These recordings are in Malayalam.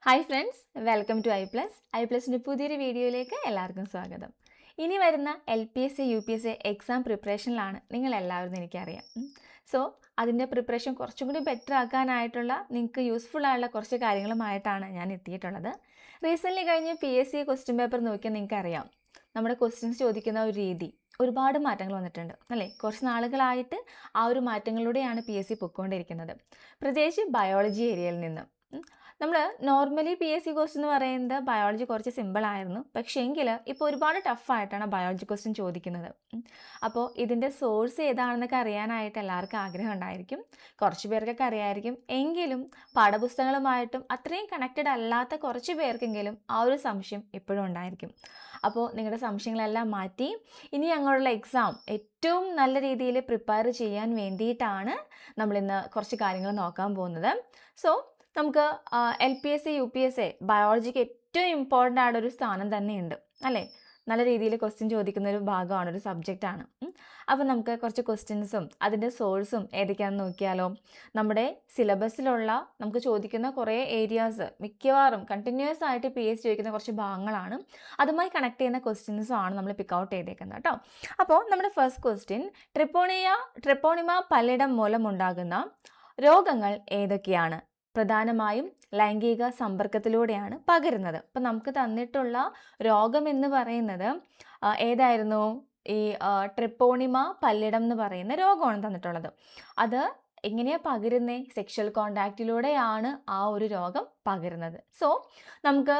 Hi friends, welcome to I പ്ലസിൻ്റെ പുതിയൊരു വീഡിയോയിലേക്ക് എല്ലാവർക്കും സ്വാഗതം. ഇനി വരുന്ന LPSC UPSC എക്സാം പ്രിപ്പറേഷനിലാണ് നിങ്ങളെല്ലാവരും എനിക്കറിയാം. സോ അതിൻ്റെ പ്രിപ്പറേഷൻ കുറച്ചും കൂടി ബെറ്റർ ആക്കാനായിട്ടുള്ള നിങ്ങൾക്ക് യൂസ്ഫുൾ ആയുള്ള കുറച്ച് കാര്യങ്ങളുമായിട്ടാണ് ഞാൻ എത്തിയിട്ടുള്ളത്. റീസെൻ്റ്ലി കഴിഞ്ഞ് PSC ക്വസ്റ്റ്യൻ പേപ്പർ നോക്കിയാൽ നിങ്ങൾക്കറിയാം, നമ്മുടെ ക്വസ്റ്റ്യൻസ് ചോദിക്കുന്ന ഒരു രീതി ഒരുപാട് മാറ്റങ്ങൾ വന്നിട്ടുണ്ട് അല്ലേ. കുറച്ച് നാളുകളായിട്ട് ആ ഒരു മാറ്റങ്ങളിലൂടെയാണ് PSC പൊയ്ക്കൊണ്ടിരിക്കുന്നത്, പ്രത്യേകിച്ച് ബയോളജി ഏരിയയിൽ നിന്ന്. നമ്മൾ നോർമലി PSC ക്വസ്റ്റ്യൻ എന്ന് പറയുന്നത് ബയോളജി കുറച്ച് സിമ്പിളായിരുന്നു, പക്ഷേ എങ്കിൽ ഇപ്പോൾ ഒരുപാട് ടഫായിട്ടാണ് ബയോളജി ക്വസ്റ്റ്യൻ ചോദിക്കുന്നത്. അപ്പോൾ ഇതിൻ്റെ സോഴ്സ് ഏതാണെന്നൊക്കെ അറിയാനായിട്ട് എല്ലാവർക്കും ആഗ്രഹം ഉണ്ടായിരിക്കും, കുറച്ച് പേർക്കൊക്കെ അറിയായിരിക്കും. എങ്കിലും പാഠപുസ്തകങ്ങളുമായിട്ടും അത്രയും കണക്റ്റഡ് അല്ലാത്ത കുറച്ച് പേർക്കെങ്കിലും ആ ഒരു സംശയം ഇപ്പോഴും ഉണ്ടായിരിക്കും. അപ്പോൾ നിങ്ങളുടെ സംശയങ്ങളെല്ലാം മാറ്റി ഇനി അങ്ങോട്ടുള്ള എക്സാം ഏറ്റവും നല്ല രീതിയിൽ പ്രിപ്പയർ ചെയ്യാൻ വേണ്ടിയിട്ടാണ് നമ്മളിന്ന് കുറച്ച് കാര്യങ്ങൾ നോക്കാൻ പോകുന്നത്. സോ നമുക്ക് LPSC UPSC ബയോളജിക്ക് ഏറ്റവും ഇമ്പോർട്ടൻ്റ് ആയിട്ടൊരു സ്ഥാനം തന്നെയുണ്ട് അല്ലേ. നല്ല രീതിയിൽ ക്വസ്റ്റ്യൻ ചോദിക്കുന്ന ഒരു ഭാഗമാണ്, ഒരു സബ്ജക്റ്റാണ്. അപ്പോൾ നമുക്ക് കുറച്ച് ക്വസ്റ്റ്യൻസും അതിൻ്റെ സോഴ്സും ഏതൊക്കെയാണെന്ന് നോക്കിയാലോ. നമ്മുടെ സിലബസിലുള്ള നമുക്ക് ചോദിക്കുന്ന കുറേ ഏരിയാസ് മിക്കവാറും കണ്ടിന്യൂസ് ആയിട്ട് PSC ചോദിക്കുന്ന കുറച്ച് ഭാഗങ്ങളാണ്, അതുമായി കണക്ട് ചെയ്യുന്ന ക്വസ്റ്റ്യൻസും ആണ് നമ്മൾ പിക്ക് ഔട്ട് ചെയ്തേക്കുന്നത് കേട്ടോ. അപ്പോൾ നമ്മുടെ ഫസ്റ്റ് ക്വസ്റ്റ്യൻ, ട്രിപ്പോണിമ പല്ലിടം മൂലമുണ്ടാകുന്ന രോഗങ്ങൾ ഏതൊക്കെയാണ്? പ്രധാനമായും ലൈംഗിക സമ്പർക്കത്തിലൂടെയാണ് പകരുന്നത്. അപ്പം നമുക്ക് തന്നിട്ടുള്ള രോഗം എന്ന് പറയുന്നത് ഏതായിരുന്നു? ഈ ട്രിപ്പോണിമ പല്ലിടം എന്ന് പറയുന്ന രോഗമാണ് തന്നിട്ടുള്ളത്. അത് എങ്ങനെയാണ് പകരുന്നത്? സെക്ഷൽ കോണ്ടാക്റ്റിലൂടെയാണ് ആ ഒരു രോഗം പകരുന്നത്. സോ നമുക്ക്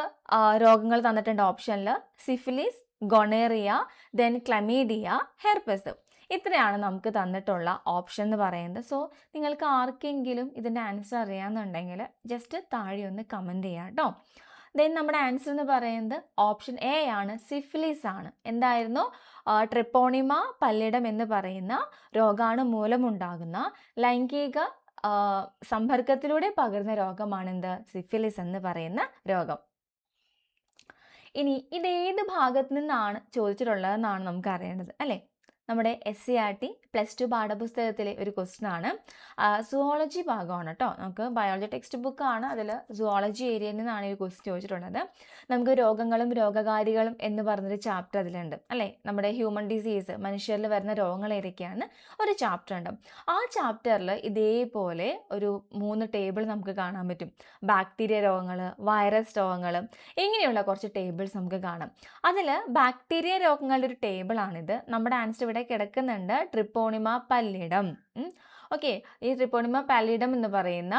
രോഗങ്ങൾ തന്നിട്ടുണ്ട് ഓപ്ഷനിൽ: syphilis, gonorrhoea, then chlamydia, herpes. ഇത്രയാണ് നമുക്ക് തന്നിട്ടുള്ള ഓപ്ഷൻ എന്ന് പറയുന്നത്. സോ നിങ്ങൾക്ക് ആർക്കെങ്കിലും ഇതിൻ്റെ ആൻസർ അറിയാമെന്നുണ്ടെങ്കിൽ ജസ്റ്റ് താഴെ ഒന്ന് കമൻറ്റ് ചെയ്യാം കേട്ടോ. ദെൻ നമ്മുടെ ആൻസർ എന്ന് പറയുന്നത് ഓപ്ഷൻ എ ആണ്, സിഫിലിസ് ആണ്. എന്തായിരുന്നു? ട്രിപ്പോണിമ പല്ലിടം എന്ന് പറയുന്ന രോഗാണു മൂലമുണ്ടാകുന്ന ലൈംഗിക സമ്പർക്കത്തിലൂടെ പകരുന്ന രോഗമാണ് എന്ത്? സിഫിലിസ് എന്ന് പറയുന്ന രോഗം. ഇനി ഇതേത് ഭാഗത്ത് നിന്നാണ് ചോദിച്ചിട്ടുള്ളതെന്നാണ് നമുക്ക് അറിയേണ്ടത് അല്ലേ. നമ്മുടെ SCERT +2 പാഠപുസ്തകത്തിലെ ഒരു ക്വസ്റ്റ്യൻ ആണ്. സുവോളജി ഭാഗമാണ് കേട്ടോ. നമുക്ക് ബയോളജി ടെക്സ്റ്റ് ബുക്കാണ്, അതിൽ സുവോളജി ഏരിയയിൽ നിന്നാണ് ഈ ക്വസ്റ്റ്യൻ ചോദിച്ചിട്ടുള്ളത്. നമുക്ക് രോഗങ്ങളും രോഗകാരികളും എന്ന് പറഞ്ഞൊരു ചാപ്റ്റർ അതിലുണ്ട് അല്ലേ. നമ്മുടെ ഹ്യൂമൻ ഡിസീസ്, മനുഷ്യരിൽ വരുന്ന രോഗങ്ങൾ ഏതൊക്കെയാണ് ഒരു ചാപ്റ്റർ ഉണ്ട്. ആ ചാപ്റ്ററിൽ ഇതേപോലെ ഒരു 3 ടേബിൾ നമുക്ക് കാണാൻ പറ്റും. ബാക്ടീരിയ രോഗങ്ങൾ, വൈറസ് രോഗങ്ങൾ, ഇങ്ങനെയുള്ള കുറച്ച് ടേബിൾസ് നമുക്ക് കാണാം. അതിൽ ബാക്ടീരിയ രോഗങ്ങളുടെ ഒരു ടേബിളാണിത്. നമ്മുടെ ആൻസർ ഇവിടെ കിടക്കുന്നുണ്ട്, ട്രിപ്പോണിമ പല്ലിടം. ഓക്കെ, ഈ ട്രിപ്പോണിമ പല്ലിടം എന്ന് പറയുന്ന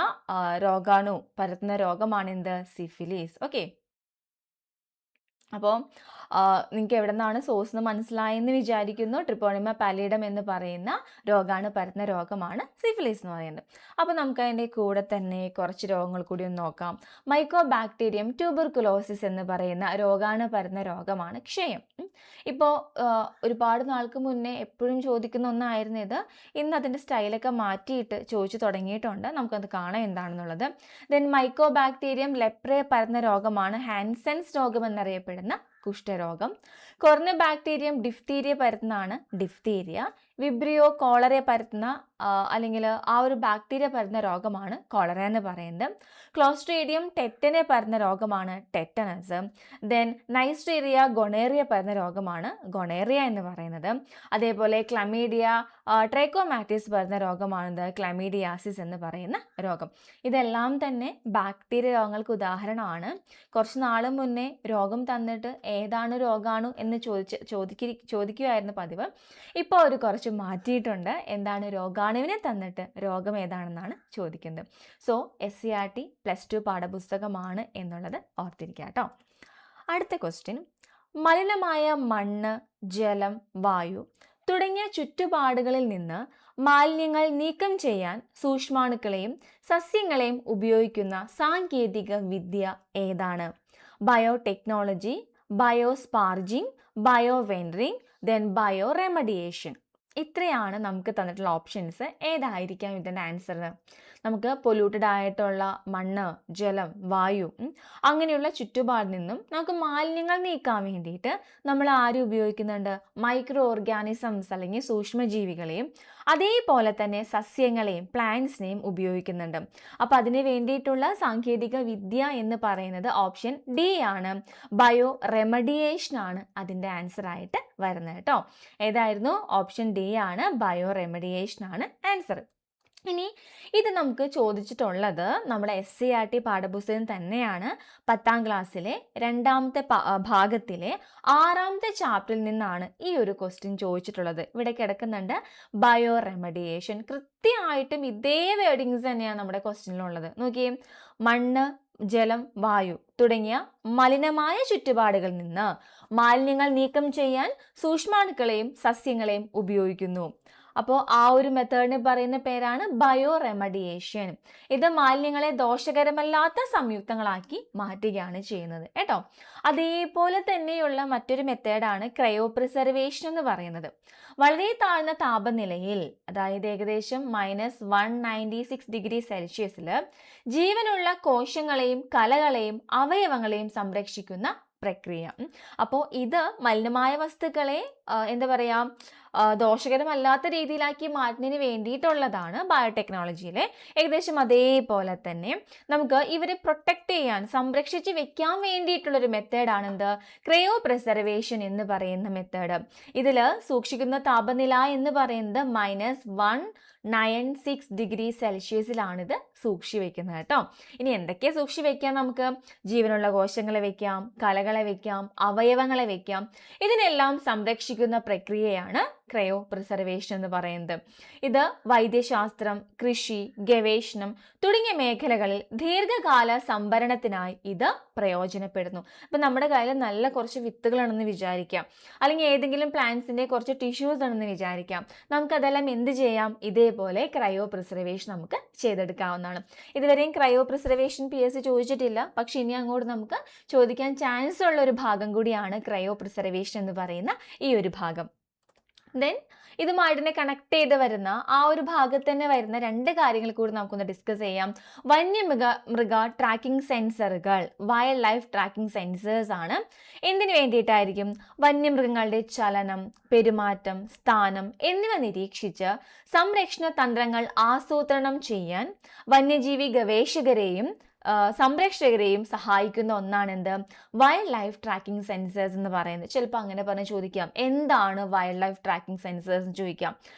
രോഗാണു പരത്തുന്ന രോഗമാണ് എന്ത്? സിഫിലിസ്. ഓക്കെ, അപ്പോൾ നിങ്ങൾക്ക് എവിടെ നിന്നാണ് സോഴ്സ് എന്ന് മനസ്സിലായെന്ന് വിചാരിക്കുന്നു. ട്രിപ്പോണിമ പാലിഡം എന്ന് പറയുന്ന രോഗാണു പരത്തുന്ന രോഗമാണ് സിഫിലിസ് എന്ന് പറയുന്നത്. അപ്പോൾ നമുക്ക് അതിൻ്റെ കൂടെ തന്നെ കുറച്ച് രോഗങ്ങൾ കൂടി ഒന്ന് നോക്കാം. മൈക്കോബാക്ടീരിയം ട്യൂബർകുലോസിസ് എന്ന് പറയുന്ന രോഗാണു പരത്തുന്ന രോഗമാണ് ക്ഷയം. ഇപ്പോൾ ഒരുപാട് നാൾക്ക് മുന്നേ എപ്പോഴും ചോദിക്കുന്ന ഒന്നായിരുന്നു ഇത്. ഇന്ന് അതിൻ്റെ സ്റ്റൈലൊക്കെ മാറ്റിയിട്ട് ചോദിച്ചു തുടങ്ങിയിട്ടുണ്ട്. നമുക്കത് കാണാം എന്താണെന്നുള്ളത്. ദെൻ മൈക്കോബാക്ടീരിയം ലെപ്രയെ പരത്തുന്ന രോഗമാണ് ഹാൻസൻസ് രോഗം എന്നറിയപ്പെടുന്ന കുഷ്ഠരോഗം. കൊർണബാക്ടീരിയം ഡിഫ്തീരിയ പരത്തുന്നതാണ് ഡിഫ്തീരിയ. വിബ്രിയോ കോളറയെ പരത്തുന്ന അല്ലെങ്കിൽ ആ ഒരു ബാക്ടീരിയ പരത്തുന്ന രോഗമാണ് കോളറ എന്ന് പറയുന്നത്. ക്ലോസ്ട്രീഡിയം ടെറ്റനെ പരത്തുന്ന രോഗമാണ് ടെറ്റനസ്. ദെൻ നൈസ്ട്രീരിയ ഗൊണേറിയ പരത്തുന്ന രോഗമാണ് ഗൊണേറിയ എന്ന് പറയുന്നത്. അതേപോലെ ക്ലമീഡിയ ട്രൈക്കോമാറ്റിസ് പരത്തുന്ന രോഗമാണിത് ക്ലമീഡിയാസിസ് എന്ന് പറയുന്ന രോഗം. ഇതെല്ലാം തന്നെ ബാക്ടീരിയ രോഗങ്ങൾക്ക് ഉദാഹരണമാണ്. കുറച്ച് നാൾ മുന്നേ രോഗം തന്നിട്ട് ഏതാണ് രോഗാണു എന്ന് ചോദിക്കുകയായിരുന്നു പതിവ്. ഇപ്പോൾ ഒരു കുറച്ച് മാറ്റിയിട്ടുണ്ട്. എന്താണ്? രോഗാണുവിനെ തന്നിട്ട് രോഗം ഏതാണെന്നാണ് ചോദിക്കുന്നത്. സോ SCERT +2 പാഠപുസ്തകമാണ് എന്നുള്ളത് ഓർത്തിരിക്കുക കേട്ടോ. അടുത്ത ക്വസ്റ്റ്യൻ, മലിനമായ മണ്ണ്, ജലം, വായു തുടങ്ങിയ ചുറ്റുപാടുകളിൽ നിന്ന് മാലിന്യങ്ങൾ നീക്കം ചെയ്യാൻ സൂക്ഷ്മാണുക്കളെയും സസ്യങ്ങളെയും ഉപയോഗിക്കുന്ന സാങ്കേതിക വിദ്യ ഏതാണ്? Biotechnology, biosparging, bioventing, then bioremediation. ഇത്രയാണ് നമുക്ക് തന്നിട്ടുള്ള ഓപ്ഷൻസ്. ഏതായിരിക്കാം ഇതിൻ്റെ ആൻസർ? നമുക്ക് പൊല്യൂട്ടഡ് ആയിട്ടുള്ള മണ്ണ്, ജലം, വായു അങ്ങനെയുള്ള ചുറ്റുപാടിൽ നിന്നും നമുക്ക് മാലിന്യങ്ങൾ നീക്കാൻ വേണ്ടിയിട്ട് നമ്മൾ ആരും ഉപയോഗിക്കുന്നുണ്ട്? മൈക്രോ ഓർഗാനിസംസ് അല്ലെങ്കിൽ സൂക്ഷ്മജീവികളെയും അതേപോലെ തന്നെ സസ്യങ്ങളെയും പ്ലാന്റ്സിനെയും ഉപയോഗിക്കുന്നുണ്ട്. അപ്പോൾ അതിന് വേണ്ടിയിട്ടുള്ള സാങ്കേതിക വിദ്യ എന്ന് പറയുന്നത് ഓപ്ഷൻ ഡി ആണ്, ബയോ റെമഡിയേഷൻ ആണ് അതിൻ്റെ ആൻസർ ആയിട്ട് വരുന്നത് കേട്ടോ. ഏതായിരുന്നു? ഓപ്ഷൻ ഡി ആണ്, ബയോ റെമഡിയേഷൻ ആണ് ആൻസർ. ഇനി ഇത് നമുക്ക് ചോദിച്ചിട്ടുള്ളത് നമ്മുടെ SCERT പാഠപുസ്തകം തന്നെയാണ്. 10ാം ക്ലാസ്സിലെ രണ്ടാമത്തെ ഭാഗത്തിലെ 6ാമത്തെ ചാപ്റ്ററിൽ നിന്നാണ് ഈ ഒരു ക്വസ്റ്റ്യൻ ചോദിച്ചിട്ടുള്ളത്. ഇവിടെ കിടക്കുന്നുണ്ട് ബയോ റെമഡിയേഷൻ. കൃത്യമായിട്ടും ഇതേ വേർഡിങ്സ് തന്നെയാണ് നമ്മുടെ ക്വസ്റ്റ്യനിലുള്ളത്. നോക്കിയേ, മണ്ണ്, ജലം, വായു തുടങ്ങിയ മലിനമായ ചുറ്റുപാടുകളിൽ നിന്ന് മാലിന്യങ്ങൾ നീക്കം ചെയ്യാൻ സൂക്ഷ്മാണുക്കളെയും സസ്യങ്ങളെയും ഉപയോഗിക്കുന്നു. അപ്പോൾ ആ ഒരു മെത്തേഡിന് പറയുന്ന പേരാണ് ബയോ റെമഡിയേഷൻ. ഇത് മാലിന്യങ്ങളെ ദോഷകരമല്ലാത്ത സംയുക്തങ്ങളാക്കി മാറ്റുകയാണ് ചെയ്യുന്നത് കേട്ടോ. അതേപോലെ തന്നെയുള്ള മറ്റൊരു മെത്തേഡാണ് ക്രയോ പ്രിസർവേഷൻ എന്ന് പറയുന്നത്. വളരെ താഴ്ന്ന താപനിലയിൽ, അതായത് ഏകദേശം -196°C ജീവനുള്ള കോശങ്ങളെയും കലകളെയും അവയവങ്ങളെയും സംരക്ഷിക്കുന്ന പ്രക്രിയ. അപ്പോൾ ഇത് മലിനമായ വസ്തുക്കളെ എന്താ പറയുക, ദോഷകരമല്ലാത്ത രീതിയിലാക്കി മാറ്റുന്നതിന് വേണ്ടിയിട്ടുള്ളതാണ് ബയോടെക്നോളജിയിലെ. ഏകദേശം അതേപോലെ തന്നെ നമുക്ക് ഇവരെ പ്രൊട്ടക്റ്റ് ചെയ്യാൻ, സംരക്ഷിച്ച് വെക്കാൻ വേണ്ടിയിട്ടുള്ളൊരു മെത്തേഡാണ് എന്ത്? ക്രയോ പ്രിസർവേഷൻ എന്ന് പറയുന്ന മെത്തേഡ്. ഇതിൽ സൂക്ഷിക്കുന്ന താപനില എന്ന് പറയുന്നത് -196°C ഇത് സൂക്ഷിച്ചു വെക്കുന്നത് കേട്ടോ. ഇനി എന്തൊക്കെ സൂക്ഷിച്ചു വെക്കാം? നമുക്ക് ജീവനുള്ള കോശങ്ങളെ വെക്കാം, കലകളെ വെക്കാം, അവയവങ്ങളെ വെക്കാം. ഇതിനെല്ലാം സംരക്ഷിക്കുന്ന പ്രക്രിയയാണ് ക്രയോ പ്രിസർവേഷൻ എന്ന് പറയുന്നത്. ഇത് വൈദ്യശാസ്ത്രം, കൃഷി, ഗവേഷണം തുടങ്ങിയ മേഖലകളിൽ ദീർഘകാല സംഭരണത്തിനായി ഇത് പ്രയോജനപ്പെടുന്നു. ഇപ്പം നമ്മുടെ കയ്യിൽ നല്ല കുറച്ച് വിത്തുകളാണെന്ന് വിചാരിക്കാം, അല്ലെങ്കിൽ ഏതെങ്കിലും പ്ലാന്റ്സിൻ്റെ കുറച്ച് ടിഷ്യൂസ് ആണെന്ന് വിചാരിക്കാം. നമുക്കതെല്ലാം എന്ത് ചെയ്യാം? ഇതേപോലെ ക്രയോ പ്രിസർവേഷൻ നമുക്ക് ചെയ്തെടുക്കാവുന്നതാണ്. ഇതുവരെയും ക്രയോ പ്രിസർവേഷൻ PSC ചോദിച്ചിട്ടില്ല, പക്ഷെ ഇനി അങ്ങോട്ട് നമുക്ക് ചോദിക്കാൻ ചാൻസ് ഉള്ള ഒരു ഭാഗം കൂടിയാണ് ക്രയോ പ്രിസർവേഷൻ എന്ന് പറയുന്ന ഈ ഒരു ഭാഗം. ദെൻ ഇതുമായിട്ട് കണക്ട് ചെയ്ത് വരുന്ന ആ ഒരു ഭാഗത്ത് തന്നെ വരുന്ന രണ്ട് കാര്യങ്ങൾ കൂടി നമുക്കൊന്ന് ഡിസ്കസ് ചെയ്യാം. വന്യമൃഗ ട്രാക്കിംഗ് സെൻസറുകൾ, വൈൽഡ് ലൈഫ് ട്രാക്കിംഗ് സെൻസേഴ്സ് ആണ്. എന്തിനു വേണ്ടിയിട്ടായിരിക്കും? വന്യമൃഗങ്ങളുടെ ചലനം, പെരുമാറ്റം, സ്ഥാനം എന്നിവ നിരീക്ഷിച്ച് സംരക്ഷണ തന്ത്രങ്ങൾ ആസൂത്രണം ചെയ്യാൻ വന്യജീവി ഗവേഷകരെയും സംരക്ഷകരെയും സഹായിക്കുന്ന ഒന്നാണ് എന്ത്? വൈൽഡ് ലൈഫ് ട്രാക്കിംഗ് സെൻസേഴ്സ് എന്ന് പറയുന്നത്. ചിലപ്പോൾ അങ്ങനെ പറഞ്ഞ് ചോദിക്കാം, എന്താണ് വൈൽഡ് ലൈഫ് ട്രാക്കിംഗ് സെൻസേഴ്സ് എന്ന് ചോദിക്കാം.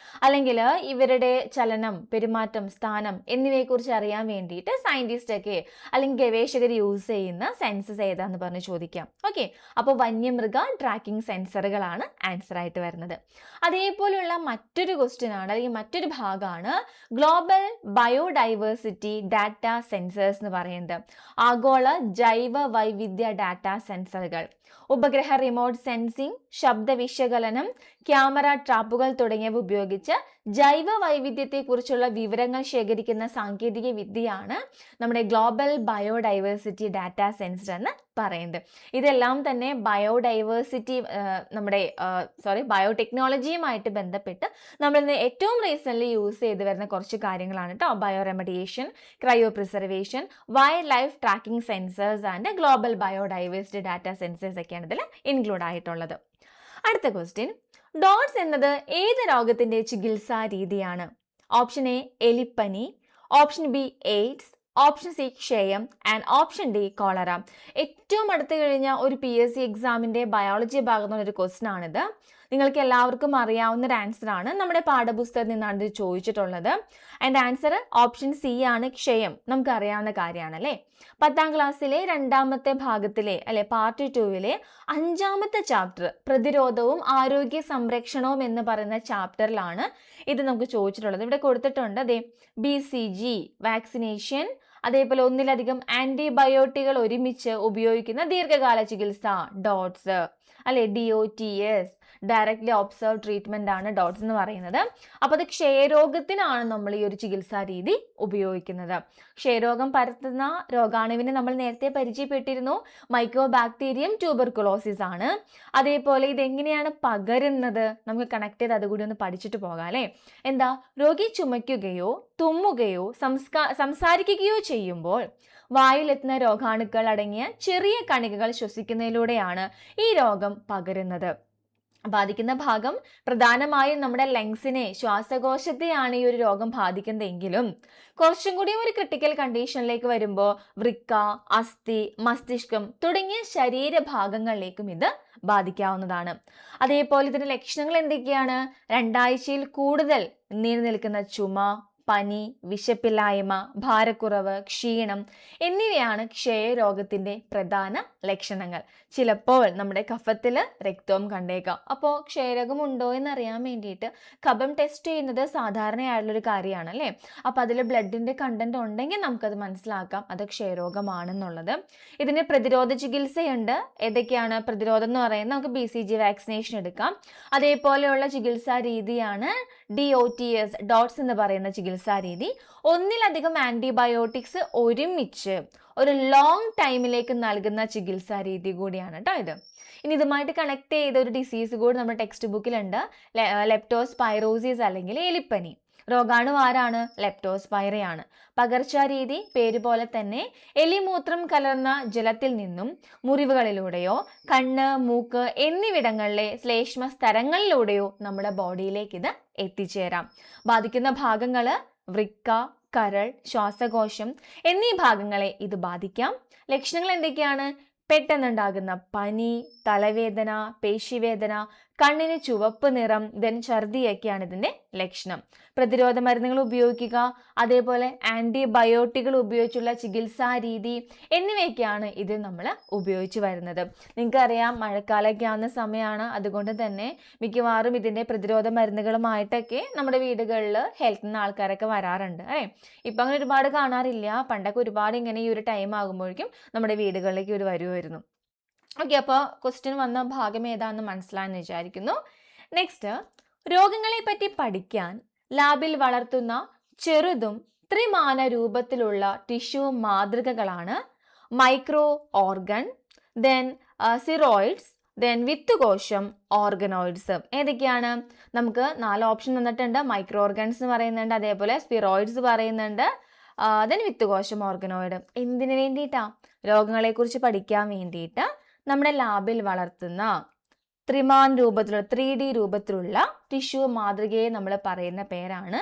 അല്ലെങ്കിൽ ഇവരുടെ ചലനം, പെരുമാറ്റം, സ്ഥാനം എന്നിവയെക്കുറിച്ച് അറിയാൻ വേണ്ടിയിട്ട് സയൻറ്റിസ്റ്റ് ഒക്കെ അല്ലെങ്കിൽ ഗവേഷകർ യൂസ് ചെയ്യുന്ന സെൻസസ് ഏതാന്ന് പറഞ്ഞ് ചോദിക്കാം. ഓക്കെ, അപ്പോൾ വന്യമൃഗ ട്രാക്കിംഗ് സെൻസറുകളാണ് ആൻസർ ആയിട്ട് വരുന്നത്. അതേപോലെയുള്ള മറ്റൊരു ക്വസ്റ്റ്യൻ ആണ്, അല്ലെങ്കിൽ മറ്റൊരു ഭാഗമാണ് ഗ്ലോബൽ ബയോഡൈവേഴ്സിറ്റി ഡാറ്റ സെൻസേഴ്സ് എന്ന് പറയുന്നത്. ആഗോള ജൈവ വൈവിധ്യ ഡാറ്റ സെൻസറുകൾ ഉപഗ്രഹ റിമോട്ട് സെൻസിംഗ്, ശബ്ദ വിശകലനം, ക്യാമറ ട്രാപ്പുകൾ തുടങ്ങിയവ ഉപയോഗിച്ച് ജൈവ വൈവിധ്യത്തെക്കുറിച്ചുള്ള വിവരങ്ങൾ ശേഖരിക്കുന്ന സാങ്കേതിക വിദ്യയാണ് നമ്മുടെ ഗ്ലോബൽ ബയോഡൈവേഴ്സിറ്റി ഡാറ്റ സെൻസർ എന്ന് പറയുന്നത്. ഇതെല്ലാം തന്നെ ബയോഡൈവേഴ്സിറ്റി ബയോടെക്നോളജിയുമായിട്ട് ബന്ധപ്പെട്ട് നമ്മളിന്ന് ഏറ്റവും റീസെൻ്റ്ലി യൂസ് ചെയ്ത് വരുന്ന കുറച്ച് കാര്യങ്ങളാണ് കേട്ടോ. Bio remediation, cryo preservation, wild life tracking sensors and global biodiversity data sensors ഒക്കെയാണ് ഇതിൽ ഇൻക്ലൂഡ് ആയിട്ടുള്ളത്. അടുത്ത ക്വസ്റ്റ്യൻ, ഡോട്ട്സ് എന്നത് ഏത് രോഗത്തിന്റെ ചികിത്സാ രീതിയാണ്? ഓപ്ഷൻ എ എലിപ്പനി, option B AIDS, option C ക്ഷയം ആൻഡ് ഓപ്ഷൻ ഡി കോളറ. ഏറ്റവും അടുത്ത് കഴിഞ്ഞ ഒരു PSC എക്സാമിൻ്റെ ബയോളജി ഭാഗത്തുള്ള ഒരു ക്വസ്റ്റ്യൻ ആണിത്. നിങ്ങൾക്ക് എല്ലാവർക്കും അറിയാവുന്ന ഒരു ആൻസർ ആണ്. നമ്മുടെ പാഠപുസ്തകത്തിൽ നിന്നാണ് ഇത് ചോദിച്ചിട്ടുള്ളത്. അതിൻ്റെ ആൻസർ ഓപ്ഷൻ സി ആണ്, ക്ഷയം. നമുക്ക് അറിയാവുന്ന കാര്യമാണ് അല്ലേ. 10ാം ക്ലാസ്സിലെ രണ്ടാമത്തെ ഭാഗത്തിലെ പാർട്ട് 2വിലെ 5ാമത്തെ ചാപ്റ്റർ പ്രതിരോധവും ആരോഗ്യ സംരക്ഷണവും എന്ന് പറയുന്ന ചാപ്റ്ററിലാണ് ഇത് നമുക്ക് ചോദിച്ചിട്ടുള്ളത്. ഇവിടെ കൊടുത്തിട്ടുണ്ട് BCG വാക്സിനേഷൻ, അതേപോലെ ഒന്നിലധികം ആന്റിബയോട്ടിക്കുകൾ ഒരുമിച്ച് ഉപയോഗിക്കുന്ന ദീർഘകാല ചികിത്സ dots DOTS, directly observe treatment ആണ് ഡോട്ട്സ് എന്ന് പറയുന്നത്. അപ്പോൾ അത് ക്ഷയരോഗത്തിനാണ് നമ്മൾ ഈ ഒരു ചികിത്സാ രീതി ഉപയോഗിക്കുന്നത്. ക്ഷയരോഗം പരത്തുന്ന രോഗാണുവിനെ നമ്മൾ നേരത്തെ പരിചയപ്പെട്ടിരുന്നു, മൈക്രോബാക്ടീരിയം ട്യൂബർകുലോസിസ് ആണ്. അതേപോലെ ഇതെങ്ങനെയാണ് പകരുന്നത്, നമുക്ക് കണക്ട് ചെയ്ത് അതുകൂടി ഒന്ന് പഠിച്ചിട്ട് പോകാം അല്ലേ. എന്താ, രോഗി ചുമയ്ക്കുകയോ തുമ്മുകയോ സംസാരിക്കുകയോ ചെയ്യുമ്പോൾ വായുവിലെത്തുന്ന രോഗാണുക്കൾ അടങ്ങിയ ചെറിയ കണികകൾ ശ്വസിക്കുന്നതിലൂടെയാണ് ഈ രോഗം പകരുന്നത്. ബാധിക്കുന്ന ഭാഗം പ്രധാനമായും നമ്മുടെ ലങ്സിനെ, ശ്വാസകോശത്തെയാണ് ഈ ഒരു രോഗം ബാധിക്കുന്നതെങ്കിലും കുറച്ചും കൂടി ഒരു ക്രിട്ടിക്കൽ കണ്ടീഷനിലേക്ക് വരുമ്പോൾ വൃക്ക, അസ്ഥി, മസ്തിഷ്കം തുടങ്ങിയ ശരീരഭാഗങ്ങളിലേക്കും ഇത് ബാധിക്കാവുന്നതാണ്. അതേപോലെ ഇതിന്റെ ലക്ഷണങ്ങൾ എന്തൊക്കെയാണ്? 2 ആഴ്ചയിൽ കൂടുതൽ നീണ്ടു നിൽക്കുന്ന ചുമ, പനി, വിശപ്പില്ലായ്മ, ഭാരക്കുറവ്, ക്ഷീണം എന്നിവയാണ് ക്ഷയരോഗത്തിന്റെ പ്രധാന ലക്ഷണങ്ങൾ. ചിലപ്പോൾ നമ്മുടെ കഫത്തിൽ രക്തവും കണ്ടേക്കാം. അപ്പോൾ ക്ഷയരോഗം ഉണ്ടോ എന്നറിയാൻ വേണ്ടിയിട്ട് കഫം ടെസ്റ്റ് ചെയ്യുന്നത് സാധാരണയായിട്ടുള്ളൊരു കാര്യമാണ് അല്ലേ. അപ്പോൾ അതിൽ ബ്ലഡിന്റെ കണ്ടന്റ് ഉണ്ടെങ്കിൽ നമുക്കത് മനസ്സിലാക്കാം അത് ക്ഷയരോഗമാണെന്നുള്ളത്. ഇതിന് പ്രതിരോധ ചികിത്സയുണ്ട്. ഏതൊക്കെയാണ് പ്രതിരോധം എന്ന് പറയുന്നത്? നമുക്ക് BCG വാക്സിനേഷൻ എടുക്കാം. അതേപോലെയുള്ള ചികിത്സാ രീതിയാണ് DOTS, ഡോട്ട്സ് എന്ന് പറയുന്ന ചികിത്സാ രീതി. ഒന്നിലധികം ആന്റിബയോട്ടിക്സ് ഒരുമിച്ച് ഒരു ലോങ് ടൈമിലേക്ക് നൽകുന്ന ചികിത്സാ രീതി കൂടിയാണ് കേട്ടോ ഇത്. ഇനി ഇതുമായിട്ട് കണക്ട് ചെയ്ത ഒരു ഡിസീസ് കൂടി നമ്മുടെ ടെക്സ്റ്റ് ബുക്കിലുണ്ട്. ലെപ്റ്റോസ്പൈറോസിസ് അല്ലെങ്കിൽ എലിപ്പനി. രോഗാണു ആരാണ്? ലെപ്റ്റോസ്പൈറയാണ്. പകർച്ചാരീതി പേര് പോലെ തന്നെ എലിമൂത്രം കലർന്ന ജലത്തിൽ നിന്നും മുറിവുകളിലൂടെയോ കണ്ണ്, മൂക്ക് എന്നിവിടങ്ങളിലെ ശ്ലേഷ്മ സ്ഥലങ്ങളിലൂടെയോ നമ്മുടെ ബോഡിയിലേക്ക് ഇത് എത്തിച്ചേരാം. ബാധിക്കുന്ന ഭാഗങ്ങൾ വൃക്ക, കരൾ, ശ്വാസകോശം എന്നീ ഭാഗങ്ങളെ ഇത് ബാധിക്കാം. ലക്ഷണങ്ങൾ എന്തൊക്കെയാണ്? പെട്ടെന്നുണ്ടാകുന്ന പനി, തലവേദന, പേശിവേദന, കണ്ണിന് ചുവപ്പ് നിറം, ഛർദിയൊക്കെയാണ് ഇതിന്റെ ലക്ഷണം. പ്രതിരോധ മരുന്നുകൾ ഉപയോഗിക്കുക, അതേപോലെ ആന്റിബയോട്ടിക്കുകൾ ഉപയോഗിച്ചുള്ള ചികിത്സാ രീതി എന്നിവയൊക്കെയാണ് ഇത് നമ്മൾ ഉപയോഗിച്ച് വരുന്നത്. നിങ്ങൾക്കറിയാം മഴക്കാലമൊക്കെ ആവുന്ന സമയമാണ്. അതുകൊണ്ട് തന്നെ മിക്കവാറും ഇതിന്റെ പ്രതിരോധ മരുന്നുകളുമായിട്ടൊക്കെ നമ്മുടെ വീടുകളിൽ ഹെൽത്തിൽ നിന്ന് ആൾക്കാരൊക്കെ വരാറുണ്ട് അല്ലേ. ഇപ്പം അങ്ങനെ ഒരുപാട് കാണാറില്ല. പണ്ടൊക്കെ ഒരുപാട് ഇങ്ങനെ ഈ ഒരു ടൈം ആകുമ്പോഴേക്കും നമ്മുടെ വീടുകളിലേക്ക് ഒരു വരുമായിരുന്നു. ഓക്കെ, അപ്പോൾ ക്വസ്റ്റ്യൻ വന്ന ഭാഗം ഏതാണെന്ന് മനസ്സിലായെന്ന് വിചാരിക്കുന്നു. നെക്സ്റ്റ്, രോഗങ്ങളെ പറ്റി പഠിക്കാൻ ലാബിൽ വളർത്തുന്ന ചെറുതും ത്രിമാന രൂപത്തിലുള്ള ടിഷ്യൂ മാതൃകകളാണ് മൈക്രോ ഓർഗൻ, ദെൻ സിറോയിഡ്സ്, ദെൻ വിത്തുകോശം, ഓർഗനോയിഡ്സ്. ഏതൊക്കെയാണ്? നമുക്ക് 4 ഓപ്ഷൻ തന്നിട്ടുണ്ട്. മൈക്രോ ഓർഗൻസ് എന്ന് പറയുന്നുണ്ട്, അതേപോലെ സ്പിറോയിഡ്സ് പറയുന്നുണ്ട്, ദെൻ വിത്തുകോശം, ഓർഗനോയിഡ്. എന്തിനു വേണ്ടിയിട്ടാ? രോഗങ്ങളെക്കുറിച്ച് പഠിക്കാൻ വേണ്ടിയിട്ട് നമ്മുടെ ലാബിൽ വളർത്തുന്ന ത്രിമാൻ രൂപത്തിലുള്ള 3D രൂപത്തിലുള്ള ടിഷ്യൂ മാതൃകയെ നമ്മൾ പറയുന്ന പേരാണ്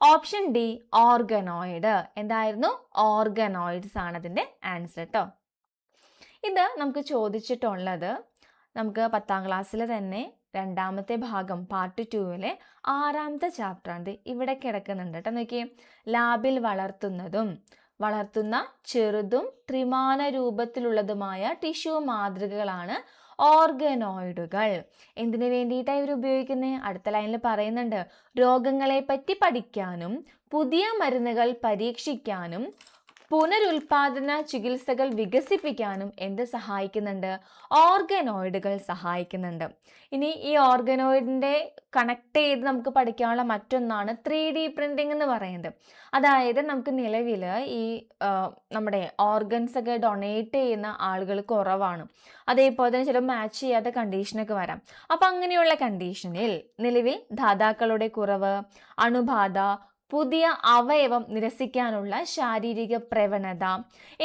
ഓപ്ഷൻ ഡി ഓർഗനോയിഡ്. എന്തായിരുന്നു? ഓർഗനോയിഡ്സ് ആണ് അതിൻ്റെ ആൻസർ കേട്ടോ. ഇത് നമുക്ക് ചോദിച്ചിട്ടുള്ളത് നമുക്ക് 10ാം ക്ലാസ്സിൽ തന്നെ 2ാമത്തെ ഭാഗം പാർട്ട് 2-ലെ 6ാമത്തെ ചാപ്റ്ററാണ് ഇവിടെ കിടക്കുന്നുണ്ട് കേട്ടോ. നോക്കിയേ, ലാബിൽ വളർത്തുന്ന ചെറുതും ത്രിമാന രൂപത്തിലുള്ളതുമായ ടിഷ്യൂ മാതൃകകളാണ് ഓർഗനോയിഡുകൾ. എന്തിനു വേണ്ടിയിട്ടാണ് ഇവർ ഉപയോഗിക്കുന്നത്? അടുത്ത ലൈനിൽ പറയുന്നുണ്ട്. രോഗങ്ങളെ പറ്റി പഠിക്കാനും പുതിയ മരുന്നുകൾ പരീക്ഷിക്കാനും പുനരുൽപാദന ചികിത്സകൾ വികസിപ്പിക്കാനും എന്ത് സഹായിക്കുന്നുണ്ട്? ഓർഗനോയിഡുകൾ സഹായിക്കുന്നുണ്ട്. ഇനി ഈ ഓർഗനോയിഡിന്റെ കണക്ട് ചെയ്ത് നമുക്ക് പഠിക്കാനുള്ള മറ്റൊന്നാണ് 3D പ്രിന്റിംഗ് എന്ന് പറയുന്നത്. അതായത് നമുക്ക് നിലവിൽ ഈ നമ്മുടെ ഓർഗൻസ് ഒക്കെ ഡൊണേറ്റ് ചെയ്യുന്ന ആളുകൾ കുറവാണ്. അതേപോലെ തന്നെ ചില മാച്ച് ചെയ്യാത്ത കണ്ടീഷനൊക്കെ വരാം. അപ്പം അങ്ങനെയുള്ള കണ്ടീഷനിൽ നിലവിൽ ധാതാക്കളുടെ കുറവ്, അണുബാധ, പുതിയ അവയവം നിരസിക്കാനുള്ള ശാരീരിക പ്രവണത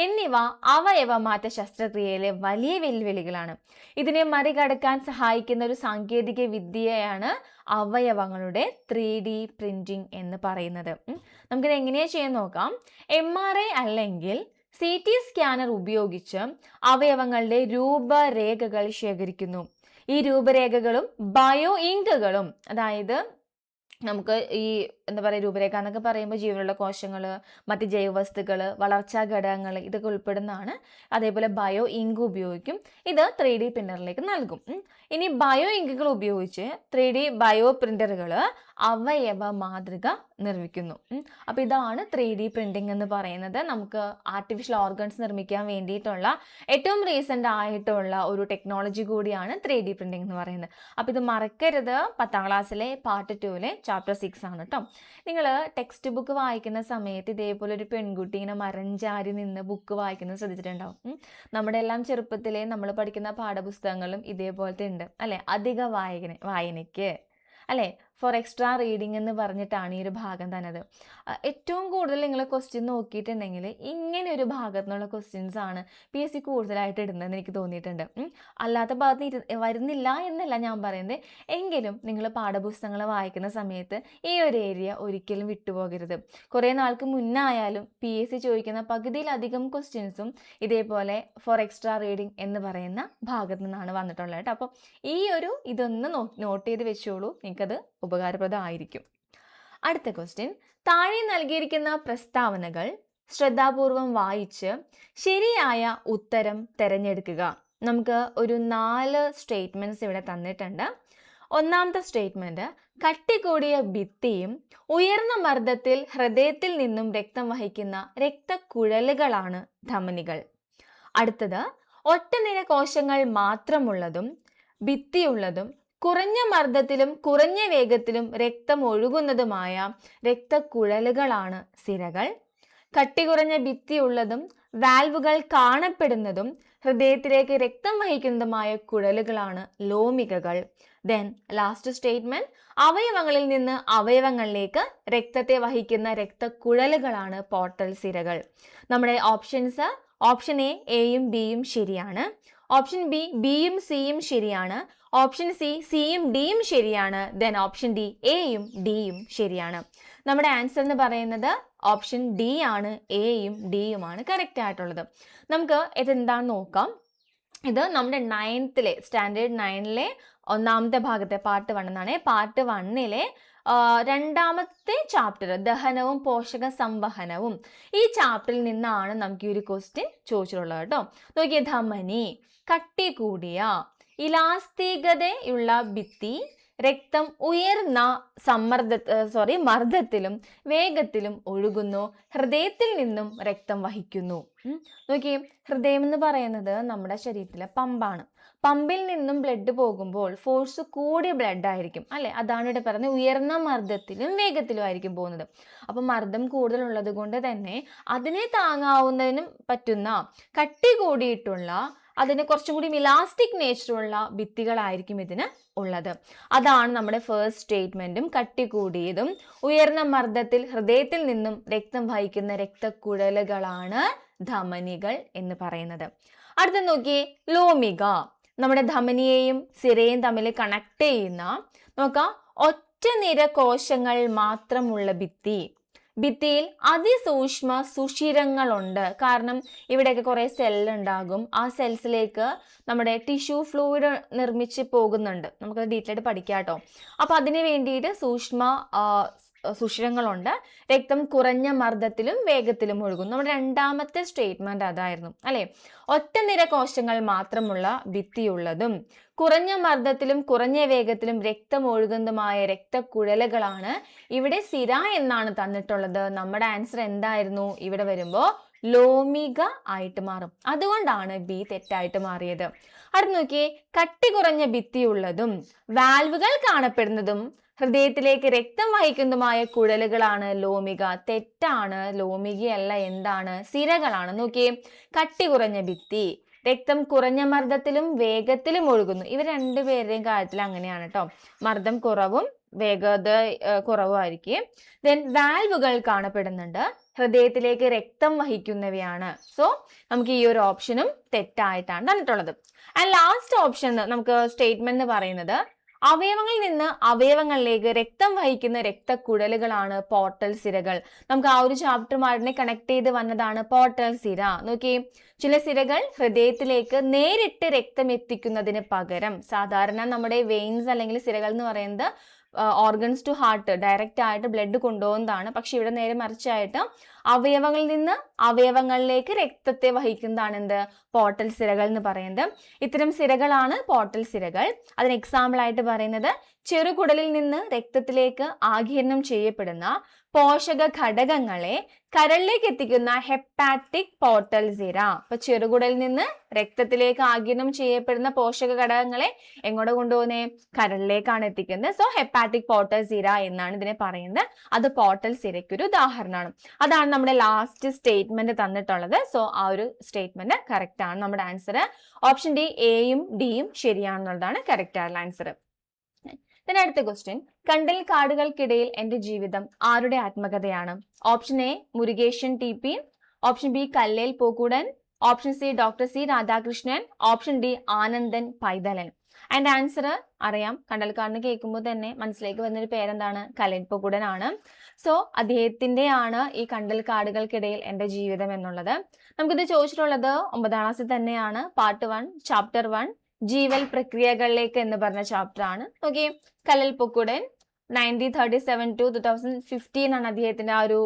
എന്നിവ അവയവമാറ്റ ശസ്ത്രക്രിയയിലെ വലിയ വെല്ലുവിളികളാണ്. ഇതിനെ മറികടക്കാൻ സഹായിക്കുന്ന ഒരു സാങ്കേതിക വിദ്യയാണ് അവയവങ്ങളുടെ 3D പ്രിന്റിംഗ് എന്ന് പറയുന്നത്. നമുക്കിത് എങ്ങനെയാ ചെയ്യാൻ നോക്കാം. MRI അല്ലെങ്കിൽ CT സ്കാനർ ഉപയോഗിച്ച് അവയവങ്ങളുടെ രൂപരേഖകൾ ശേഖരിക്കുന്നു. ഈ രൂപരേഖകളും ബയോ ഇങ്കുകളും, അതായത് നമുക്ക് ഈ എന്താ പറയുക രൂപരേഖ എന്നൊക്കെ പറയുമ്പോൾ ജീവനുള്ള കോശങ്ങൾ, മറ്റ് ജൈവവസ്തുക്കൾ, വളർച്ചാ ഘടകങ്ങൾ ഇതൊക്കെ ഉൾപ്പെടുന്നതാണ്. അതേപോലെ ബയോ ഇങ്ക് ഉപയോഗിക്കും. ഇത് 3D പ്രിന്ററിലേക്ക് നൽകും. ഇനി ബയോ ഇങ്കുകൾ ഉപയോഗിച്ച് 3D ബയോ പ്രിന്ററുകൾ അവയവ മാതൃക നിർമ്മിക്കുന്നു. അപ്പോൾ ഇതാണ് 3D പ്രിന്റിംഗ് എന്ന് പറയുന്നത്. നമുക്ക് ആർട്ടിഫിഷ്യൽ ഓർഗൻസ് നിർമ്മിക്കാൻ വേണ്ടിയിട്ടുള്ള ഏറ്റവും റീസെൻ്റ് ആയിട്ടുള്ള ഒരു ടെക്നോളജി കൂടിയാണ് 3D പ്രിന്റിംഗ് എന്ന് പറയുന്നത്. അപ്പോൾ ഇത് മറക്കരുത്. 10ാം ക്ലാസ്സിലെ പാർട്ട് 2-ലെ ചാപ്റ്റർ 6 ആണ് കേട്ടോ. നിങ്ങൾ ടെക്സ്റ്റ് ബുക്ക് വായിക്കുന്ന സമയത്ത് ഇതേപോലെ ഒരു പെൺകുട്ടി ഇങ്ങനെ മരഞ്ചാരി നിന്ന് ബുക്ക് വായിക്കുന്നത് ശ്രദ്ധിച്ചിട്ടുണ്ടാവും. നമ്മുടെ എല്ലാം ചെറുപ്പത്തിലെ നമ്മൾ പഠിക്കുന്ന പാഠപുസ്തകങ്ങളും ഇതേപോലത്തെ ഉണ്ട് അല്ലേ. അധിക വായനയ്ക്ക് അല്ലേ ഫോർ എക്സ്ട്രാ റീഡിംഗ് എന്ന് പറഞ്ഞിട്ടാണ് ഈ ഒരു ഭാഗം തന്നത്. ഏറ്റവും കൂടുതൽ നിങ്ങൾ ക്വസ്റ്റ്യൻ നോക്കിയിട്ടുണ്ടെങ്കിൽ ഇങ്ങനെ ഒരു ഭാഗത്തു നിന്നുള്ള ക്വസ്റ്റ്യൻസ് ആണ് PSC കൂടുതലായിട്ട് ഇടുന്നതെന്ന് എനിക്ക് തോന്നിയിട്ടുണ്ട്. അല്ലാത്ത ഭാഗത്ത് വരുന്നില്ല എന്നല്ല ഞാൻ പറയുന്നത്, എങ്കിലും നിങ്ങൾ പാഠപുസ്തകങ്ങൾ വായിക്കുന്ന സമയത്ത് ഈ ഒരു ഏരിയ ഒരിക്കലും വിട്ടുപോകരുത്. കുറേ നാൾക്ക് മുന്നായാലും PSC ചോദിക്കുന്ന പകുതിയിലധികം ക്വസ്റ്റ്യൻസും ഇതേപോലെ ഫോർ എക്സ്ട്രാ റീഡിംഗ് എന്ന് പറയുന്ന ഭാഗത്തു നിന്നാണ് വന്നിട്ടുള്ളത് കേട്ടോ. അപ്പോൾ ഇതൊന്ന് നോട്ട് ചെയ്ത് വെച്ചോളൂ, നിങ്ങൾക്കത് ഉപകാരപ്രദമായിരിക്കും. അടുത്ത ക്വസ്റ്റ്യൻ, താഴെ നൽകിയിരിക്കുന്ന പ്രസ്താവനകൾ ശ്രദ്ധാപൂർവം വായിച്ച് ശരിയായ ഉത്തരം തിരഞ്ഞെടുക്കുക. നമുക്ക് ഒരു 4 സ്റ്റേറ്റ്മെന്റ്സ് ഇവിടെ തന്നിട്ടുണ്ട്. ഒന്നാമത്തെ സ്റ്റേറ്റ്മെന്റ്, കട്ടികൂടിയ ഭിത്തിയും ഉയർന്ന മർദ്ദത്തിൽ ഹൃദയത്തിൽ നിന്നും രക്തം വഹിക്കുന്ന രക്തക്കുഴലുകളാണ് ധമനികൾ. അടുത്തത്, ഒറ്റനിര കോശങ്ങൾ മാത്രമുള്ളതും ഭിത്തിയുള്ളതും കുറഞ്ഞ മർദ്ദത്തിലും കുറഞ്ഞ വേഗത്തിലും രക്തം ഒഴുകുന്നതുമായ രക്തക്കുഴലുകളാണ് സിരകൾ. കട്ടി കുറഞ്ഞ ഭിത്തിയുള്ളതും വാൽവുകൾ കാണപ്പെടുന്നതും ഹൃദയത്തിലേക്ക് രക്തം വഹിക്കുന്നതുമായ കുഴലുകളാണ് ലോമികകൾ. ദെൻ ലാസ്റ്റ് സ്റ്റേറ്റ്മെന്റ്, അവയവങ്ങളിൽ നിന്ന് അവയവങ്ങളിലേക്ക് രക്തത്തെ വഹിക്കുന്ന രക്തക്കുഴലുകളാണ് പോർട്ടൽ സിരകൾ. നമ്മുടെ ഓപ്ഷൻസ്, ഓപ്ഷൻ എയും ബിയും ശരിയാണ്. ഓപ്ഷൻ ബിയും സിയും ശരിയാണ്. ഓപ്ഷൻ സിയും ഡിയും ശരിയാണ്. ദെൻ ഓപ്ഷൻ ഡി, എയും ഡിയും ശരിയാണ്. നമ്മുടെ ആൻസർ എന്ന് പറയുന്നത് ഓപ്ഷൻ ഡി ആണ്. എയും ഡിയുമാണ് കറക്റ്റ് ആയിട്ടുള്ളത്. നമുക്ക് ഇതെന്താണെന്ന് നോക്കാം. ഇത് നമ്മുടെ 9th സ്റ്റാൻഡേർഡ് 9 ഒന്നാമത്തെ ഭാഗത്തെ പാർട്ട് 1 എന്നാണ്. പാർട്ട് 1 രണ്ടാമത്തെ ചാപ്റ്റർ, ദഹനവും പോഷക സംവഹനവും, ഈ ചാപ്റ്ററിൽ നിന്നാണ് നമുക്ക് ഈ ഒരു ക്വസ്റ്റ്യൻ ചോദിച്ചിട്ടുള്ളത് കേട്ടോ. നോക്കിയേ, ധമനി, കട്ടി കൂടിയ ഇലാസ്തികതയുള്ള ഭിത്തി, രക്തം ഉയർന്ന മർദ്ദത്തിലും വേഗത്തിലും ഒഴുകുന്നു, ഹൃദയത്തിൽ നിന്നും രക്തം വഹിക്കുന്നു. നോക്കിയേ, ഹൃദയം എന്ന് പറയുന്നത് നമ്മുടെ ശരീരത്തിലെ പമ്പാണ്. പമ്പിൽ നിന്നും ബ്ലഡ് പോകുമ്പോൾ ഫോഴ്സ് കൂടിയ ബ്ലഡ് ആയിരിക്കും അല്ലെ, അതാണ് ഇവിടെ പറയുന്നത്. ഉയർന്ന മർദ്ദത്തിലും വേഗത്തിലും ആയിരിക്കും പോകുന്നത്. അപ്പൊ മർദ്ദം കൂടുതലുള്ളത് കൊണ്ട് തന്നെ അതിനെ താങ്ങാവുന്നതിനും പറ്റുന്ന കട്ടി കൂടിയിട്ടുള്ള, അതിന് കുറച്ചും കൂടി ഇലാസ്റ്റിക് നേച്ചറുള്ള ഭിത്തികളായിരിക്കും ഇതിന് ഉള്ളത്. അതാണ് നമ്മുടെ ഫസ്റ്റ് സ്റ്റേറ്റ്മെന്റും. കട്ടി കൂടിയതും ഉയർന്ന മർദ്ദത്തിൽ ഹൃദയത്തിൽ നിന്നും രക്തം വഹിക്കുന്ന രക്തക്കുഴലുകളാണ് ധമനികൾ എന്ന് പറയുന്നത്. അടുത്ത നോക്കിയേ, ലോമിക, നമ്മുടെ ധമനിയെയും സിരയും തമ്മിൽ കണക്ട് ചെയ്യുന്ന, നോക്കാം, ഒറ്റ നിര കോശങ്ങൾ മാത്രമുള്ള ഭിത്തി. ഭിത്തിയിൽ അതിസൂക്ഷ്മ സുഷിരങ്ങളുണ്ട്. കാരണം ഇവിടെയൊക്കെ കുറേ സെല്ലുണ്ടാകും. ആ സെൽസിലേക്ക് നമ്മുടെ ടിഷ്യൂ ഫ്ലൂയിഡ് നിർമ്മിച്ച് പോകുന്നുണ്ട്. നമുക്ക് ഡീറ്റെയിൽ ആയിട്ട് പഠിക്കാം കേട്ടോ. അപ്പൊ അതിന് വേണ്ടിയിട്ട് സുഷിരങ്ങളുണ്ട്. രക്തം കുറഞ്ഞ മർദ്ദത്തിലും വേഗത്തിലും ഒഴുകും. നമ്മുടെ രണ്ടാമത്തെ സ്റ്റേറ്റ്മെന്റ് അതായിരുന്നു അല്ലെ. ഒറ്റ നിര കോശങ്ങൾ മാത്രമുള്ള ഭിത്തിയുള്ളതും കുറഞ്ഞ മർദ്ദത്തിലും കുറഞ്ഞ വേഗത്തിലും രക്തം ഒഴുകുന്നതുമായ രക്തക്കുഴലുകളാണ്. ഇവിടെ സിര എന്നാണ് തന്നിട്ടുള്ളത്. നമ്മുടെ ആൻസർ എന്തായിരുന്നു? ഇവിടെ വരുമ്പോൾ ലോമിക ആയിട്ട് മാറും. അതുകൊണ്ടാണ് ബി തെറ്റായിട്ട് മാറിയത്. അടുത്ത് നോക്കിയേ, കട്ടി കുറഞ്ഞ ഭിത്തിയുള്ളതും വാൽവുകൾ കാണപ്പെടുന്നതും ഹൃദയത്തിലേക്ക് രക്തം വഹിക്കുന്നതുമായ കുഴലുകളാണ് ലോമിക. തെറ്റാണ്, ലോമികയല്ല. എന്താണ്? സിരകളാണ്. നോക്കിയേ, കട്ടി കുറഞ്ഞ ഭിത്തി, രക്തം കുറഞ്ഞ മർദ്ദത്തിലും വേഗത്തിലും ഒഴുകുന്നു. ഇവർ രണ്ടുപേരുടെയും കാര്യത്തിൽ അങ്ങനെയാണ് കേട്ടോ. മർദ്ദം കുറവും വേഗത കുറവായിരിക്കും. ദെൻ വാൽവുകൾ കാണപ്പെടുന്നുണ്ട്, ഹൃദയത്തിലേക്ക് രക്തം വഹിക്കുന്നവയാണ്. സോ നമുക്ക് ഈ ഒരു ഓപ്ഷനും തെറ്റായിട്ടാണ് തന്നിട്ടുള്ളത്. ആൻഡ് ലാസ്റ്റ് ഓപ്ഷൻ നമുക്ക് സ്റ്റേറ്റ്മെന്റ് എന്ന് പറയുന്നത്, അവയവങ്ങളിൽ നിന്ന് അവയവങ്ങളിലേക്ക് രക്തം വഹിക്കുന്ന രക്തക്കുഴലുകളാണ് പോർട്ടൽ സിരകൾ. നമുക്ക് ആ ഒരു ചാപ്റ്ററുമായിട്ട് കണക്ട് ചെയ്ത് വന്നതാണ് പോർട്ടൽ സിര. നോക്കി, ചില സിരകൾ ഹൃദയത്തിലേക്ക് നേരിട്ട് രക്തം എത്തിക്കുന്നതിന് പകരം, സാധാരണ നമ്മുടെ വെയിൻസ് അല്ലെങ്കിൽ സിരകൾ എന്ന് പറയുന്നത് ഓർഗൻസ് ടു ഹാർട്ട് ഡയറക്റ്റ് ആയിട്ട് ബ്ലഡ് കൊണ്ടുപോകുന്നതാണ്. പക്ഷെ ഇവിടെ നേരെ മറിച്ചായിട്ട് അവയവങ്ങളിൽ നിന്ന് അവയവങ്ങളിലേക്ക് രക്തത്തെ വഹിക്കുന്നതാണ് എന്ത്? പോർട്ടൽ സിരകൾ എന്ന് പറയുന്നത്. ഇത്തരം സിരകളാണ് പോർട്ടൽ സിരകൾ. അതിന് എക്സാമ്പിൾ ആയിട്ട് പറയുന്നത്, ചെറുകുടലിൽ നിന്ന് രക്തത്തിലേക്ക് ആഗിരണം ചെയ്യപ്പെടുന്ന പോഷക ഘടകങ്ങളെ കരളിലേക്ക് എത്തിക്കുന്ന ഹെപ്പാറ്റിക് പോർട്ടൽ സിര. അപ്പൊ ചെറുകുടലിൽ നിന്ന് രക്തത്തിലേക്ക് ആഗിരണം ചെയ്യപ്പെടുന്ന പോഷക ഘടകങ്ങളെ എങ്ങോട്ട് കൊണ്ടുപോകുന്നേ? കരളിലേക്കാണ് എത്തിക്കുന്നത്. സോ ഹെപ്പാറ്റിക് പോർട്ടൽ സിര എന്നാണ് ഇതിനെ പറയുന്നത്. അത് പോർട്ടൽ സിരയ്ക്കൊരു ഉദാഹരണമാണ്. അതാണ് നമ്മുടെ ലാസ്റ്റ് സ്റ്റേറ്റ്മെന്റ് തന്നിട്ടുള്ളത്. സോ ആ ഒരു സ്റ്റേറ്റ്മെന്റ് കറക്റ്റ് ആണ്. നമ്മുടെ ആൻസർ ഓപ്ഷൻ ഡി, എയും ഡിയും ശരിയാണെന്നുള്ളതാണ് കറക്റ്റ് ആയിട്ടുള്ള ആൻസർ. then അടുത്ത ക്വസ്റ്റ്യൻ, കണ്ടൽ കാടുകൾക്കിടയിൽ എന്റെ ജീവിതം ആരുടെ ആത്മകഥയാണ്? Option A Murukesan TP., option B Kallel Pokkudan, option C doctor C Radhakrishnan, option D Anandan Paithalan. അതിന്റെ ആൻസർ അറിയാം, കണ്ടൽക്കാടിന് കേൾക്കുമ്പോൾ തന്നെ മനസ്സിലേക്ക് വരുന്നൊരു പേരെന്താണ്? കല്ലേൽ പൂക്കുടൻ ആണ്. സോ അദ്ദേഹത്തിന്റെ ആണ് ഈ കണ്ടൽ കാടുകൾക്കിടയിൽ എന്റെ ജീവിതം എന്നുള്ളത്. നമുക്കിത് ചോദിച്ചിട്ടുള്ളത് 9ാം ക്ലാസ്സിൽ തന്നെയാണ്, പാർട്ട് 1 ചാപ്റ്റർ 1 ജീവൽ പ്രക്രിയകളിലേക്ക് എന്ന് പറഞ്ഞ ചാപ്റ്റർ ആണ്. ഓക്കെ, കല്ലേൽ പൂക്കുടൻ 1937 to 2015 ആണ് അദ്ദേഹത്തിന്റെ ആ ഒരു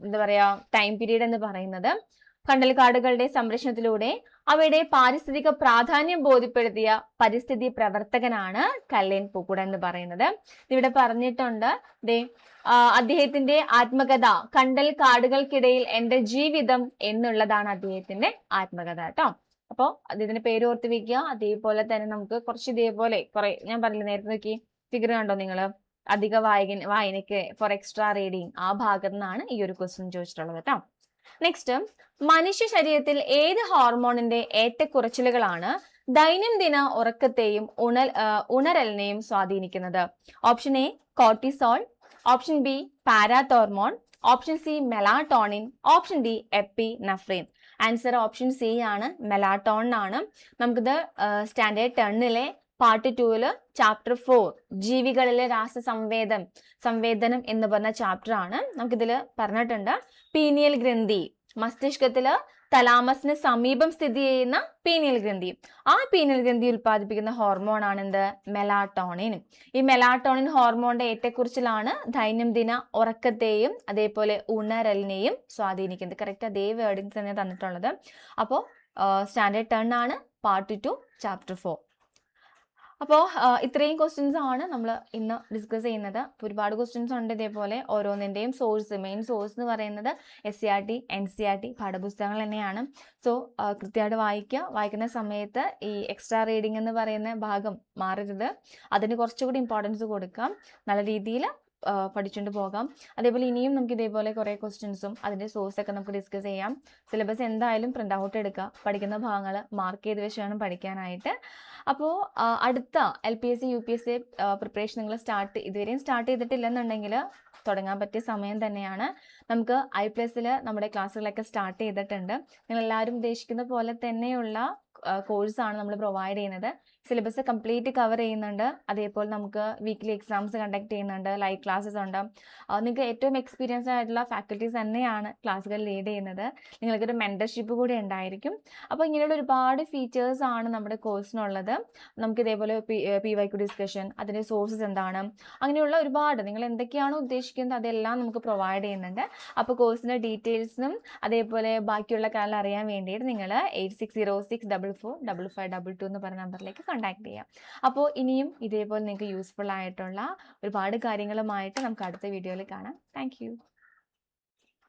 എന്താ പറയാ ടൈം പീരീഡ് എന്ന് പറയുന്നത്. കണ്ടൽക്കാടുകളുടെ സംരക്ഷണത്തിലൂടെ അവയുടെ പാരിസ്ഥിതിക പ്രാധാന്യം ബോധ്യപ്പെടുത്തിയ പരിസ്ഥിതി പ്രവർത്തകനാണ് കല്ലേൽ പൂക്കുടൻ എന്ന് പറയുന്നത്. ഇവിടെ പറഞ്ഞിട്ടുണ്ട്, അദ്ദേഹത്തിന്റെ ആത്മകഥ കണ്ടൽ കാടുകൾക്കിടയിൽ എന്റെ ജീവിതം എന്നുള്ളതാണ് അദ്ദേഹത്തിന്റെ ആത്മകഥ കേട്ടോ. അപ്പോൾ അദ്ദേഹത്തിന്റെ പേര് ഓർത്ത് വെക്കുക. അതേപോലെ തന്നെ നമുക്ക് കുറച്ച് ഇതേപോലെ കുറെ, ഞാൻ പറഞ്ഞില്ല നേരത്തെ, നോക്കി ഫിഗർ കണ്ടോ നിങ്ങൾ, അധിക വായനയ്ക്ക് ഫോർ എക്സ്ട്രാ റീഡിങ്, ആ ഭാഗത്തു നിന്നാണ് ഈ ഒരു ക്വസ്റ്റ്യൻ ചോദിച്ചിട്ടുള്ളത് കേട്ടോ. നെക്സ്റ്റ്, മനുഷ്യ ശരീരത്തിൽ ഏത് ഹോർമോണിന്റെ ഏറ്റക്കുറച്ചിലുകളാണ് ദൈനംദിന ഉറക്കത്തെയും ഉണരലിനെയും സ്വാധീനിക്കുന്നത്? Option A cortisol, option B parathormone, option C melatonin, option D epinephrine. Answer option C ആണ്, മെലാട്ടോണിൻ ആണ്. നമുക്കിത് സ്റ്റാൻഡേർഡ് 10ലെ പാർട്ട് 2 ചാപ്റ്റർ 4 ജീവികളിലെ സംവേദനം എന്ന് പറഞ്ഞ ചാപ്റ്റർ ആണ്. നമുക്കിതിൽ പറഞ്ഞിട്ടുണ്ട്, പീനിയൽ ഗ്രന്ഥി, മസ്തിഷ്കത്തില് തലാമസിന് സമീപം സ്ഥിതി ചെയ്യുന്ന പീനിയൽ ഗ്രന്ഥി, ആ പീനിയൽ ഗ്രന്ഥി ഉൽപ്പാദിപ്പിക്കുന്ന ഹോർമോൺ ആണ് എന്ത്? മെലാട്ടോണിൻ. ഈ മെലാട്ടോണിൻ ഹോർമോണിന്റെ ഏറ്റക്കുറിച്ചിലാണ് ദൈനംദിന ഉറക്കത്തെയും അതേപോലെ ഉണരലിനെയും സ്വാധീനിക്കുന്നത്. കറക്റ്റ് അതേ വേർഡിങ് തന്നെ തന്നിട്ടുള്ളത്. അപ്പോൾ സ്റ്റാൻഡേർഡ് 10 ആണ്, പാർട്ട് 2 ചാപ്റ്റർ 4. അപ്പോൾ ഇത്രയും ക്വസ്റ്റ്യൻസ് ആണ് നമ്മൾ ഇന്ന് ഡിസ്കസ് ചെയ്യുന്നത്. ഒരുപാട് ക്വസ്റ്റ്യൻസ് ഉണ്ട് ഇതേപോലെ. ഓരോന്നിൻ്റെയും മെയിൻ സോഴ്സ് എന്ന് പറയുന്നത് SCERT, NCERT പാഠപുസ്തകങ്ങൾ തന്നെയാണ്. സോ കൃത്യമായിട്ട് വായിക്കുന്ന സമയത്ത് ഈ എക്സ്ട്രാ റീഡിംഗ് എന്ന് പറയുന്ന ഭാഗം മാറരുത്. അതിന് കുറച്ചുകൂടി ഇമ്പോർട്ടൻസ് കൊടുക്കാം, നല്ല രീതിയിൽ പഠിച്ചുകൊണ്ട് പോകാം. അതേപോലെ ഇനിയും നമുക്ക് ഇതേപോലെ കുറേ ക്വസ്റ്റ്യൻസും അതിൻ്റെ സോഴ്സൊക്കെ നമുക്ക് ഡിസ്കസ് ചെയ്യാം. സിലബസ് എന്തായാലും പ്രിൻ്റ് ഔട്ട് എടുക്കുക, പഠിക്കുന്ന ഭാഗങ്ങൾ മാർക്ക് ചെയ്ത് വെച്ച് വേണം പഠിക്കാനായിട്ട്. അപ്പോൾ അടുത്ത LPSC UPSC പ്രിപ്പറേഷൻ നിങ്ങൾ ഇതുവരെയും സ്റ്റാർട്ട് ചെയ്തിട്ടില്ലെന്നുണ്ടെങ്കിൽ തുടങ്ങാൻ പറ്റിയ സമയം തന്നെയാണ്. നമുക്ക് I+ൽ നമ്മുടെ ക്ലാസ്സുകളൊക്കെ സ്റ്റാർട്ട് ചെയ്തിട്ടുണ്ട്. നിങ്ങളെല്ലാവരും ഉദ്ദേശിക്കുന്ന പോലെ തന്നെയുള്ള കോഴ്സാണ് നമ്മൾ പ്രൊവൈഡ് ചെയ്യുന്നത്. സിലബസ് കംപ്ലീറ്റ് കവർ ചെയ്യുന്നുണ്ട്. അതേപോലെ നമുക്ക് വീക്ക്ലി എക്സാംസ് കണ്ടക്ട് ചെയ്യുന്നുണ്ട്, ലൈവ് ക്ലാസ്സസ് ഉണ്ട്. നിങ്ങൾക്ക് ഏറ്റവും എക്സ്പീരിയൻസ്ഡ് ആയിട്ടുള്ള ഫാക്കൽറ്റീസ് തന്നെയാണ് ക്ലാസ്സുകൾ ലീഡ് ചെയ്യുന്നത്. നിങ്ങൾക്കൊരു മെൻറ്റർഷിപ്പ് കൂടി ഉണ്ടായിരിക്കും. അപ്പോൾ ഇങ്ങനെയുള്ള ഒരുപാട് ഫീച്ചേഴ്സ് ആണ് നമ്മുടെ കോഴ്സിനുള്ളത്. നമുക്ക് ഇതേപോലെ PYQ ഡിസ്കഷൻ, അതിൻ്റെ സോഴ്സസ് എന്താണ്, അങ്ങനെയുള്ള ഒരുപാട് നിങ്ങൾ എന്തൊക്കെയാണോ ഉദ്ദേശിക്കുന്നത് അതെല്ലാം നമുക്ക് പ്രൊവൈഡ് ചെയ്യുന്നുണ്ട്. അപ്പോൾ കോഴ്സിൻ്റെ ഡീറ്റെയിൽസും അതേപോലെ ബാക്കിയുള്ള കാര്യങ്ങൾ അറിയാൻ വേണ്ടിയിട്ട് നിങ്ങൾ 8606445522 എന്ന് പറഞ്ഞ നമ്പറിലേക്ക് കോൺടാക്ട് ചെയ്യാം. അപ്പോൾ ഇനിയും ഇതേപോലെ നിങ്ങൾക്ക് യൂസ്ഫുൾ ആയിട്ടുള്ള ഒരുപാട് കാര്യങ്ങളുമായിട്ട് നമുക്ക് അടുത്ത വീഡിയോയിൽ കാണാം. താങ്ക്